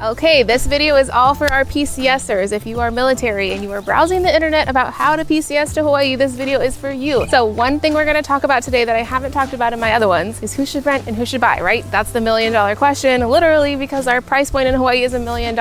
Okay, this video is all for our PCSers. If you are military and you are browsing the internet about how to PCS to Hawaii, this video is for you. So one thing we're gonna talk about today that I haven't talked about in my other ones is who should rent and who should buy, right? That's the $1 million question, literally, because our price point in Hawaii is $1 million.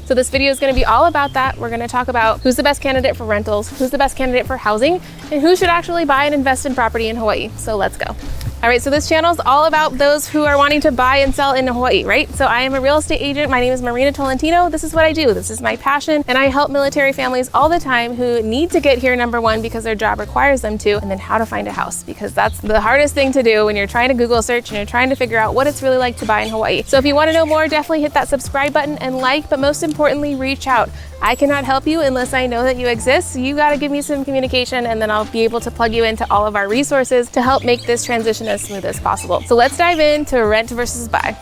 So this video is gonna be all about that. We're gonna talk about who's the best candidate for rentals, who's the best candidate for housing, and who should actually buy and invest in property in Hawaii. So let's go. All right, so this channel is all about those who are wanting to buy and sell in Hawaii, right? So I am a real estate agent. My name is Marina Tolentino. This is what I do. This is my passion. And I help military families all the time who need to get here, number one, because their job requires them to, and then how to find a house, because that's the hardest thing to do when you're trying to Google search and you're trying to figure out what it's really like to buy in Hawaii. So if you want to know more, definitely hit that subscribe button and like, but most importantly, reach out. I cannot help you unless I know that you exist. So you got to give me some communication and then I'll be able to plug you into all of our resources to help make this transition as smooth as possible. So let's dive into rent versus buy.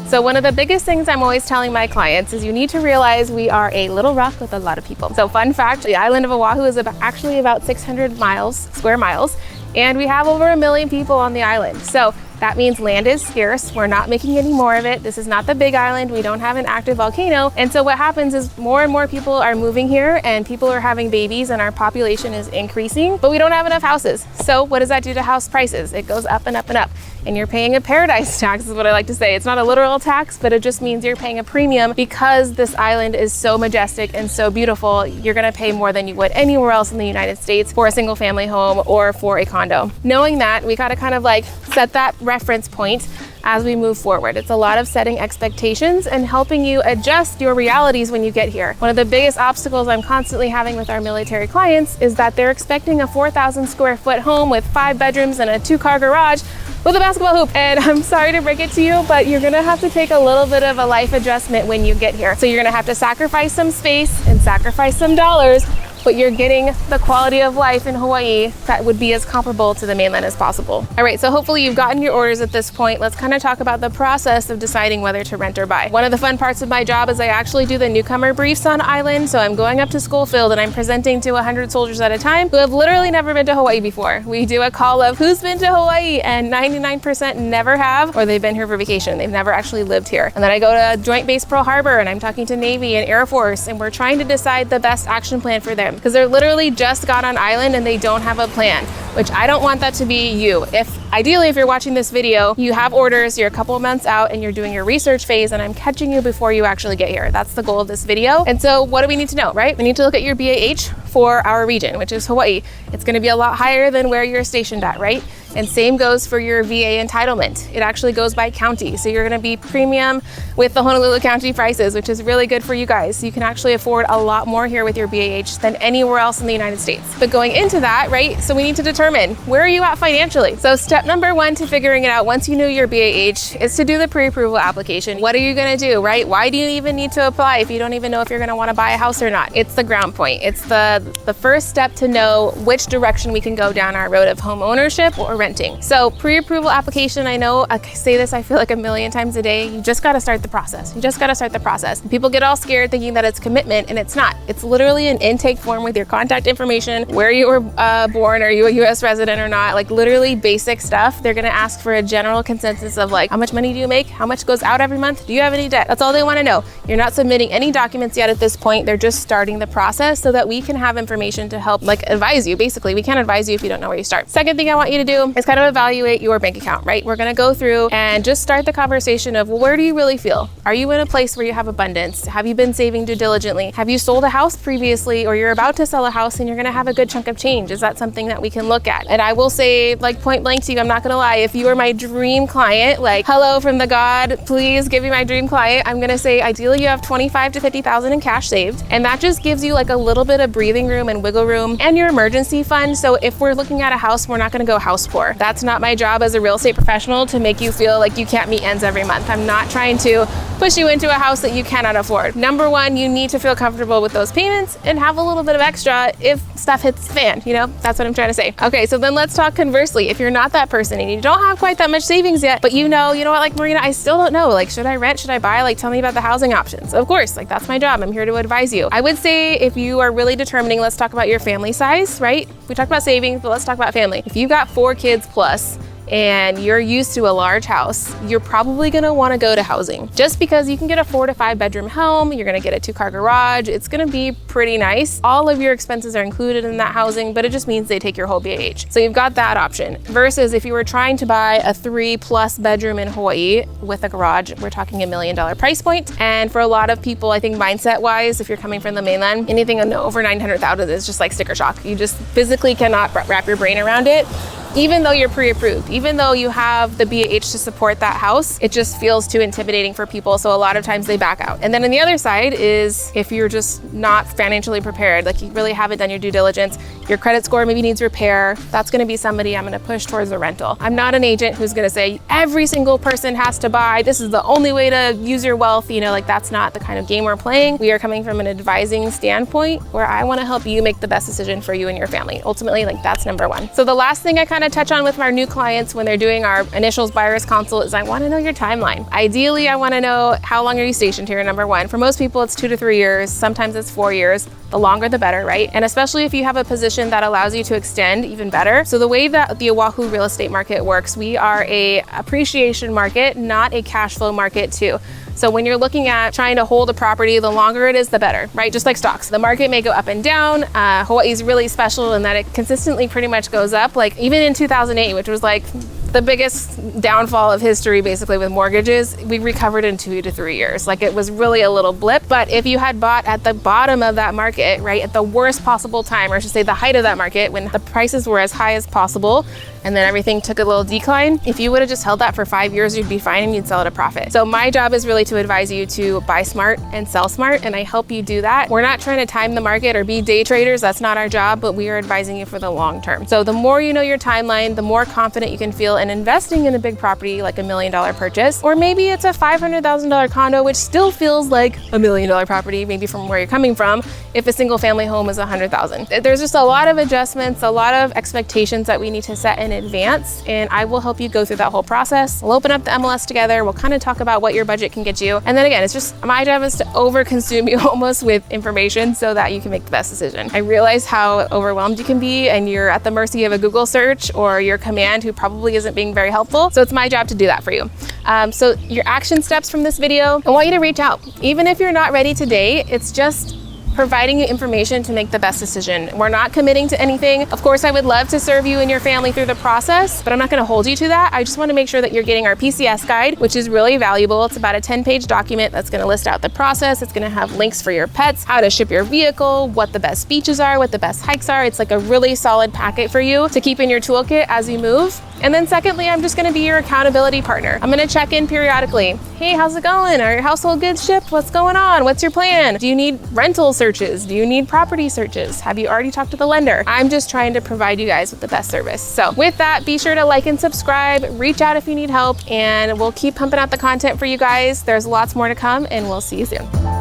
So one of the biggest things I'm always telling my clients is you need to realize we are a little rock with a lot of people. So fun fact, the island of Oahu is actually about 600 square miles, and we have over 1 million people on the island. So that means land is scarce. We're not making any more of it. This is not the big island. We don't have an active volcano. And so what happens is more and more people are moving here and people are having babies and our population is increasing, but we don't have enough houses. So what does that do to house prices? It goes up and up and up. And you're paying a paradise tax is what I like to say. It's not a literal tax, but it just means you're paying a premium because this island is so majestic and so beautiful. You're gonna pay more than you would anywhere else in the United States for a single family home or for a condo. Knowing that, we gotta kind of like set that reference point as we move forward. It's a lot of setting expectations and helping you adjust your realities when you get here. One of the biggest obstacles I'm constantly having with our military clients is that they're expecting a 4,000 square foot home with 5 bedrooms and a 2-car garage with a basketball hoop. And I'm sorry to break it to you, but you're gonna have to take a little bit of a life adjustment when you get here. So you're gonna have to sacrifice some space and sacrifice some dollars, but you're getting the quality of life in Hawaii that would be as comparable to the mainland as possible. All right, so hopefully you've gotten your orders at this point. Let's kind of talk about the process of deciding whether to rent or buy. One of the fun parts of my job is I actually do the newcomer briefs on island. So I'm going up to Schofield and I'm presenting to 100 soldiers at a time who have literally never been to Hawaii before. We do a call of who's been to Hawaii, and 99% never have, or they've been here for vacation. They've never actually lived here. And then I go to Joint Base Pearl Harbor and I'm talking to Navy and Air Force, and we're trying to decide the best action plan for them, because they're literally just got on island and they don't have a plan, which I don't want that to be you. Ideally, if you're watching this video, you have orders, you're a couple of months out and you're doing your research phase, and I'm catching you before you actually get here. That's the goal of this video. And so what do we need to know, right? We need to look at your BAH for our region, which is Hawaii. It's gonna be a lot higher than where you're stationed at, right? And same goes for your VA entitlement. It actually goes by county. So you're gonna be premium with the Honolulu County prices, which is really good for you guys. So you can actually afford a lot more here with your BAH than anywhere else in the United States. But going into that, right, so we need to determine where are you at financially. So step number one to figuring it out once you know your BAH is to do the pre-approval application. What are you gonna do, right? Why do you even need to apply if you don't even know if you're gonna wanna buy a house or not? It's the ground point. It's the first step to know which direction we can go down our road of home ownership or renting. So pre-approval application, I know I say this, I feel like 1 million times a day. You just got to start the process. You just got to start the process. And people get all scared thinking that it's commitment, and it's not. It's literally an intake form with your contact information, where you were born, are you a US resident or not, like literally basic stuff. They're going to ask for a general consensus of like, how much money do you make? How much goes out every month? Do you have any debt? That's all they want to know. You're not submitting any documents yet at this point. They're just starting the process so that we can have information to help like advise you. Basically, we can't advise you if you don't know where you start. Second thing I want you to do is kind of evaluate your bank account, right? We're gonna go through and just start the conversation of, well, where do you really feel? Are you in a place where you have abundance? Have you been saving due diligently? Have you sold a house previously, or you're about to sell a house and you're gonna have a good chunk of change? Is that something that we can look at? And I will say, like point blank to you, I'm not gonna lie, if you are my dream client, like hello from the God, please give me my dream client, I'm gonna say ideally you have 25 to 50,000 in cash saved. And that just gives you like a little bit of breathing room and wiggle room and your emergency fund. So if we're looking at a house, we're not gonna go house poor. That's not my job as a real estate professional to make you feel like you can't meet ends every month. I'm not trying to push you into a house that you cannot afford. Number one, you need to feel comfortable with those payments and have a little bit of extra if stuff hits the fan, you know? That's what I'm trying to say. Okay, so then let's talk conversely. If you're not that person and you don't have quite that much savings yet, but you know what, like Marina, I still don't know, like, should I rent, should I buy? Like, tell me about the housing options. Of course, like that's my job. I'm here to advise you. I would say if you are really determining, let's talk about your family size, right? We talked about savings, but let's talk about family. If you got 4 kids plus, and you're used to a large house, you're probably gonna wanna go to housing. Just because you can get a 4 to 5 bedroom home, you're gonna get a 2-car garage, it's gonna be pretty nice. All of your expenses are included in that housing, but it just means they take your whole BAH. So you've got that option. Versus if you were trying to buy a 3+ bedroom in Hawaii with a garage, we're talking $1 million price point. And for a lot of people, I think mindset wise, if you're coming from the mainland, anything over 900,000 is just like sticker shock. You just physically cannot wrap your brain around it. Even though you're pre-approved, even though you have the BAH to support that house, it just feels too intimidating for people. So a lot of times they back out. And then on the other side is if you're just not financially prepared, like you really haven't done your due diligence, your credit score maybe needs repair, that's gonna be somebody I'm gonna push towards a rental. I'm not an agent who's gonna say every single person has to buy, this is the only way to use your wealth, like that's not the kind of game we're playing. We are coming from an advising standpoint where I wanna help you make the best decision for you and your family. Ultimately, like that's number one. So the last thing I kind of touch on with our new clients when they're doing our initials buyer's consult is I want to know your timeline. Ideally, I want to know how long are you stationed here, number one. For most people, it's 2 to 3 years. Sometimes it's 4 years. The longer, the better, right? And especially if you have a position that allows you to extend, even better. So the way that the Oahu real estate market works, we are a appreciation market, not a cash flow market too. So when you're looking at trying to hold a property, the longer it is, the better, right? Just like stocks. The market may go up and down. Hawaii is really special in that it consistently pretty much goes up. Like even in 2008, which was like the biggest downfall of history basically with mortgages, we recovered in 2 to 3 years. Like it was really a little blip. But if you had bought at the bottom of that market, right, at the worst possible time, or I should say the height of that market, when the prices were as high as possible, and then everything took a little decline, if you would have just held that for 5 years, you'd be fine and you'd sell at a profit. So my job is really to advise you to buy smart and sell smart, and I help you do that. We're not trying to time the market or be day traders. That's not our job, but we are advising you for the long term. So the more you know your timeline, the more confident you can feel in investing in a big property like $1 million purchase, or maybe it's a $500,000 condo, which still feels like $1 million property, maybe from where you're coming from, if a single family home is $100,000. There's just a lot of adjustments, a lot of expectations that we need to set in advance, and I will help you go through that whole process. We'll open up the MLS together. We'll kind of talk about what your budget can get you. And then again, it's just my job is to over-consume you almost with information so that you can make the best decision. I realize how overwhelmed you can be and you're at the mercy of a Google search or your command who probably isn't being very helpful. So it's my job to do that for you. So your action steps from this video, I want you to reach out. Even if you're not ready today, it's just providing you information to make the best decision. We're not committing to anything. Of course, I would love to serve you and your family through the process, but I'm not gonna hold you to that. I just wanna make sure that you're getting our PCS guide, which is really valuable. It's about a 10-page document that's gonna list out the process. It's gonna have links for your pets, how to ship your vehicle, what the best beaches are, what the best hikes are. It's like a really solid packet for you to keep in your toolkit as you move. And then secondly, I'm just gonna be your accountability partner. I'm gonna check in periodically. Hey, how's it going? Are your household goods shipped? What's going on? What's your plan? Do you need rental searches? Do you need property searches? Have you already talked to the lender? I'm just trying to provide you guys with the best service. So with that, be sure to like and subscribe, reach out if you need help, and we'll keep pumping out the content for you guys. There's lots more to come, and we'll see you soon.